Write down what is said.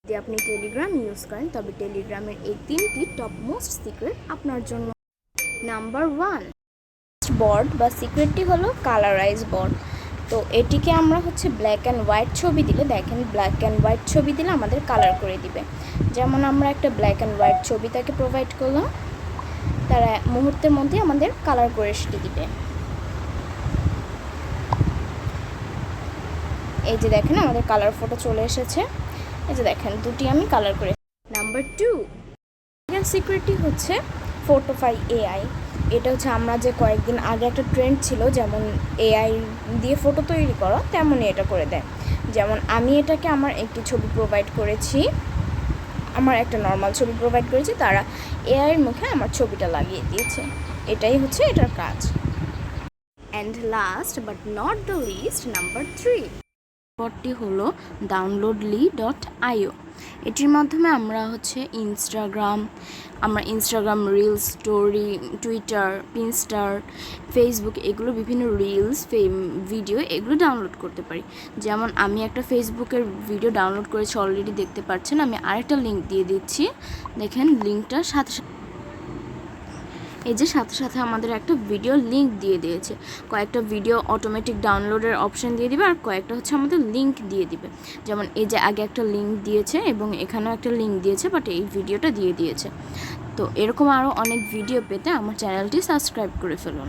যদি আপনি Telegram use করেন তবে টেলিগ্রামের এই 3টি টপ মোস্ট সিক্রেট আপনার জন্য। নাম্বার 1, বর্ড বা সিক্রেটটি হলো কালারাইজ বর্ড। তো এটিকে আমরা ব্ল্যাক অ্যান্ড হোয়াইট ছবি দিলে, দেখেন ব্ল্যাক অ্যান্ড হোয়াইট ছবি দিলে আমাদের কালার করে দিবে। যেমন আমরা একটা ব্ল্যাক অ্যান্ড হোয়াইট ছবি তাকে প্রোভাইড করলাম, তারা মুহূর্তের মধ্যে আমাদের কালার করে সেটি দিবে। এই যে দেখেন আমাদের কালার ফটো চলে এসেছে, এই যে দেখেন দুটি আমি কালার করে। নাম্বার 2, সিক্রেটটি ফটোফাই এআই। এটা আমরা যে কয়েকদিন আগে একটা ট্রেন্ড ছিল, যেমন এআই দিয়ে ফটো তৈরি করা, তেমনই এটা করে দেয়। যেমন আমি এটাকে আমার একটি ছবি প্রোভাইড করেছি, আমার একটা নর্মাল ছবি প্রোভাইড করেছি, তারা এআইয়ের মুখে আমার ছবিটা লাগিয়ে দিয়েছে। এটাই এটার কাজ। And last but not the least, number 3, বটটি হলো downloadly.io। এটির মাধ্যমে আমরা Instagram reels, story, Twitter, Pinterest, Facebook, এগুলো বিভিন্ন রিলস, ভিডিও এগুলো ডাউনলোড করতে পারি। যেমন আমি একটা ফেসবুকের ভিডিও ডাউনলোড করেছি, অলরেডি দেখতে পাচ্ছেন। আমি আরেকটা লিঙ্ক দিয়ে দিচ্ছি, দেখেন লিঙ্কটার সাথে সাথে আমাদের একটা ভিডিও লিঙ্ক দিয়ে দিয়েছে। কয়েকটা ভিডিও অটোমেটিক ডাউনলোডের অপশন দিয়ে দিবে, আর কয়েকটা আমাদের লিঙ্ক দিয়ে দিবে। যেমন এই যে আগে একটা লিঙ্ক দিয়েছে এবং এখানেও একটা লিঙ্ক দিয়েছে, বাট এই ভিডিওটা দিয়ে দিয়েছে। তো এরকম আরও অনেক ভিডিও পেতে আমার চ্যানেলটি সাবস্ক্রাইব করে ফেলুন।